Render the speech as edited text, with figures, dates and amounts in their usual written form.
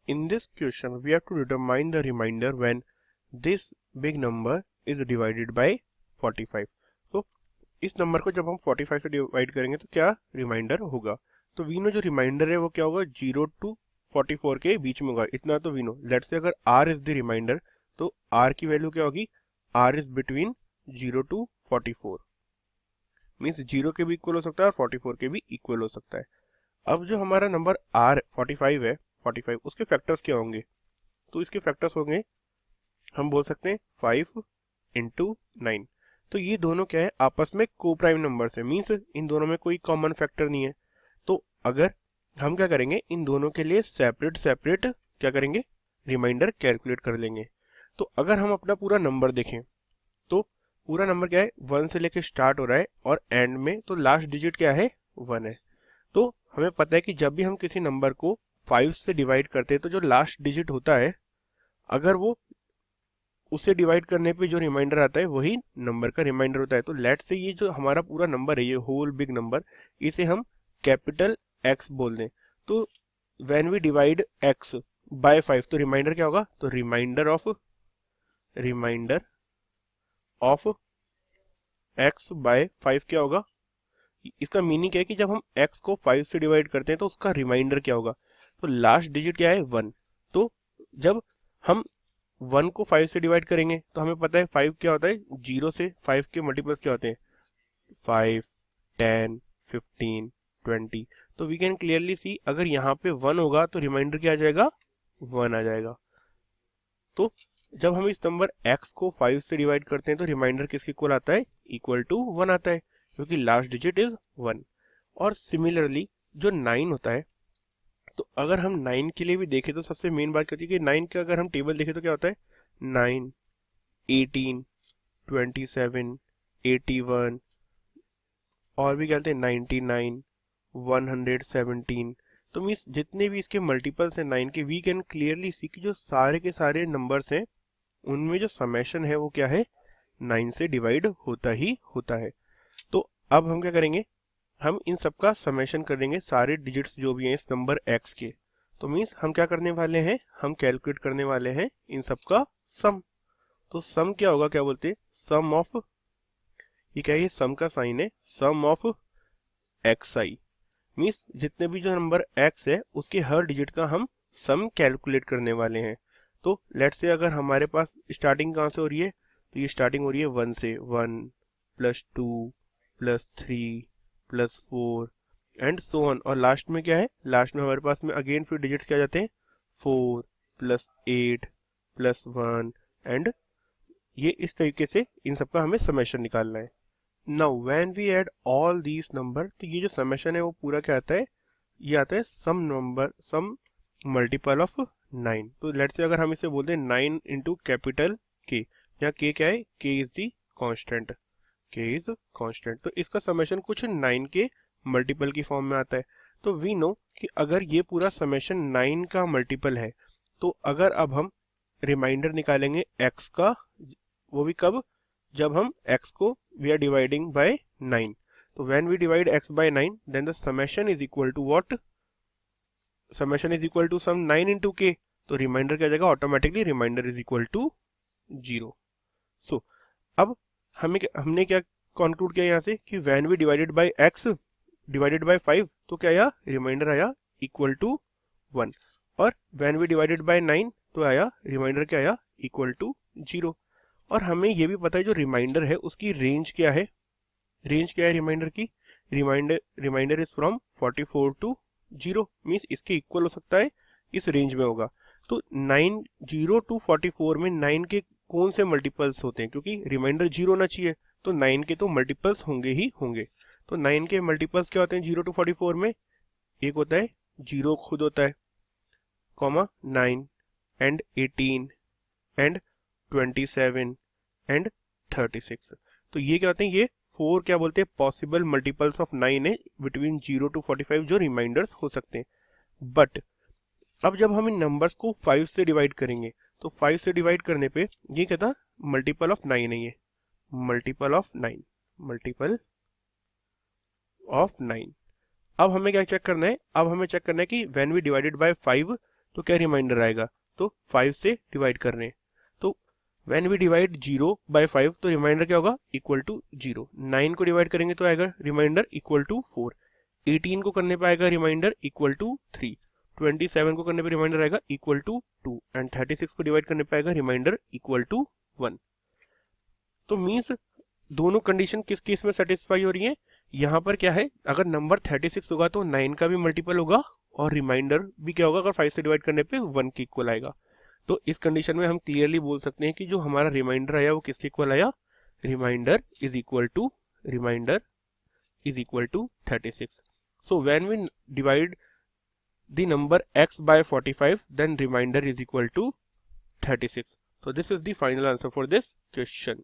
in this question we have to determine the remainder when this big number is divided by 45. तो इस number को जब हम 45 से डिवाइड करेंगे तो क्या रिमाइंडर होगा। तो वी नो जो रिमाइंडर है वो क्या होगा, 0 to 44 के बीच में होगा, इतना तो वी नो। लेट्स से अगर r इज द रिमाइंडर तो r की वैल्यू क्या होगी, r is between 0 to 44, means 0 के भी इक्वल हो सकता है और 44 के भी इक्वल हो सकता है। अब जो हमारा नंबर r 45 है, 45 उसके फैक्टर्स क्या होंगे, तो इसके फैक्टर्स होंगे, हम बोल सकते हैं 5 इंटू 9। तो ये दोनों क्या है, आपस में को प्राइम नंबर्स है, मीन्स इन दोनों में कोई कॉमन फैक्टर नहीं है। तो अगर हम क्या करेंगे, इन दोनों के लिए सेपरेट सेपरेट क्या करेंगे, रिमाइंडर कैलकुलेट कर लेंगे। तो अगर हम अपना पूरा नंबर देखें तो पूरा नंबर क्या है, 1 से लेके स्टार्ट हो रहा है और एंड में तो लास्ट डिजिट क्या है, 1 है। तो हमें पता है कि जब भी हम किसी नंबर को 5 से डिवाइड करते हैं तो जो लास्ट डिजिट होता है, अगर वो उसे डिवाइड करने पे जो रिमाइंडर आता है वही नंबर का रिमाइंडर होता है। तो लेट्स से ये जो हमारा पूरा नंबर है, ये होल बिग नंबर, इसे हम कैपिटल X बोल दें। तो when we divide X by 5 तो रिमाइंडर क्या होगा, तो रिमाइंडर ऑफ X बाय 5 क्या होगा। इसका मीनिंग क्या है कि जब हम X को 5 से डिवाइड करते हैं तो उसका रिमाइंडर क्या होगा, तो लास्ट डिजिट क्या है, 1। तो जब हम 1 को 5 से डिवाइड करेंगे तो हमें पता है 5 क्या होता है, 0 से 5 के मल्टीपल्स क्या होते हैं, 5, 10, 15, 20। तो वी कैन क्लियरली सी अगर यहाँ पे 1 होगा तो रिमाइंडर क्या आ जाएगा, 1 आ जाएगा। तो जब हम इस नंबर x को 5 से डिवाइड करते हैं तो रिमाइंडर किसके इक्वल आता है, इक्वल टू 1 आता है, क्योंकि लास्ट डिजिट इज 1। और सिमिलरली जो 9 होता है, तो अगर हम 9 के लिए भी देखें तो सबसे मेन बात कहती है कि 9 का अगर हम टेबल देखें तो क्या होता है, 9, 18, 27, 81 और भी क्या होते हैं 99, 117। तो मीन्स जितने भी इसके मल्टीपल्स हैं 9 के, वी कैन क्लियरली सी कि जो सारे के सारे नंबर्स हैं उनमें जो समेशन है वो क्या है, 9 से डिवाइड होता ही होता है। तो अब हम क्या करेंगे, हम इन सब का समेशन कर देंगे, सारे डिजिट्स जो भी हैं इस नंबर x के। तो मीन्स हम क्या करने वाले हैं, हम कैलकुलेट करने वाले हैं इन सब का सम। तो सम क्या होगा, क्या बोलते हैं, सम ऑफ, ये क्या है, ये सम का साइन है, सम ऑफ एक्स आई, मीन्स जितने भी जो नंबर x है उसके हर डिजिट का हम सम कैलकुलेट करने वाले हैं। तो लेट्स से अगर हमारे पास स्टार्टिंग कहाँ से हो रही है, तो ये स्टार्टिंग हो रही है 1 से, 1 plus 2 plus 3 plus 4 and so on, और लास्ट में क्या है, लास्ट में हमारे पास में अगेन फिर डिजिट्स क्या जाते हैं, 4 प्लस 8 प्लस 1 एंड ये इस तरीके से इन सबका हमें समेशन निकालना है। Now when we add all these number, तो ये जो समेशन है वो पूरा क्या आता है, ये आता है सम नंबर, सम मल्टीपल ऑफ 9। तो लेट्स से अगर हम इसे बोलते हैं 9 इंटू कैपिटल के, यहाँ के क्या है, के इज दी कॉन्स्टेंट, के इज कॉन्स्टेंट। तो इसका समेशन कुछ 9 के मल्टीपल की फॉर्म में आता है। तो वी नो कि अगर ये पूरा समेशन 9 का मल्टीपल है, तो अगर अब हम रिमाइंडर निकालेंगे x का, वो भी कब, जब हम x को वी आर डिवाइडिंग बाय 9। तो when we divide x by 9 then the summation is equal to what, summation is equal to sum 9 into k. तो रिमाइंडर क्या जाएगा, automatically remainder is equal to 0। So अब हमने क्या conclude किया यहाँ से कि when we divided by x divided by 5 तो क्या आया, रिमाइंडर आया इक्वल टू 1, और व्हेन वी डिवाइडेड बाय 9 तो आया रिमाइंडर क्या आया, इक्वल टू 0। और हमें ये भी पता है जो रिमाइंडर है उसकी रेंज क्या है, रेंज क्या है रिमाइंडर की, remainder is from 44 to 0, means इसके इक्वल हो सकता है, इस रेंज में होगा। तो 0 टू 44 में 9 के कौन से मल्टीपल्स होते हैं, क्योंकि रिमाइंडर 0 होना चाहिए, तो 9 के तो मल्टीपल्स होंगे ही होंगे। तो 9 के मल्टीपल्स क्या होते हैं 0 टू 44 में, एक होता है 0 खुद होता है, कॉमा 9 एंड 18 एंड 27 एंड 36। तो ये क्या होते हैं, ये 4 क्या बोलते हैं, पॉसिबल मल्टीपल्स ऑफ 9 है बिटवीन 0 टू 45 जो रिमाइंडर्स हो सकते हैं। बट अब जब हम इन नंबर्स को 5 से डिवाइड करेंगे तो 5 से डिवाइड करने पे ये क्या था, मल्टीपल ऑफ 9 है, ये मल्टीपल ऑफ 9, मल्टीपल ऑफ 9। अब हमें क्या चेक करना है, अब हमें चेक करना है कि व्हेन वी डिवाइडेड बाय 5 तो क्या रिमाइंडर आएगा, तो 5 से डिवाइड कर रहे हैं, तो व्हेन वी डिवाइड 0 बाय 5 तो रिमाइंडर क्या होगा, इक्वल टू 0। 9 को डिवाइड करेंगे तो आएगा रिमाइंडर इक्वल टू 4। 18 को करने पे आएगा रिमाइंडर इक्वल टू 3। 27 को करने पे रिमाइंडर आएगा इक्वल टू 2 एंड 36 को डिवाइड करने पे आएगा रिमाइंडर इक्वल टू 1। तो मीन्स दोनों कंडीशन किस केस में सेटिस्फाई हो रही है, यहाँ पर क्या है, अगर नंबर 36 होगा तो 9 का भी मल्टीपल होगा और रिमाइंडर भी क्या होगा, अगर 5 से डिवाइड करने पे 1 के इक्वल आएगा। तो इस कंडीशन में हम क्लियरली बोल सकते हैं कि जो हमारा रिमाइंडर आया वो किसके इक्वल आया, remainder is equal to 36। So when we divide the number x by 45 then remainder is equal to 36. So this is the final answer for this question.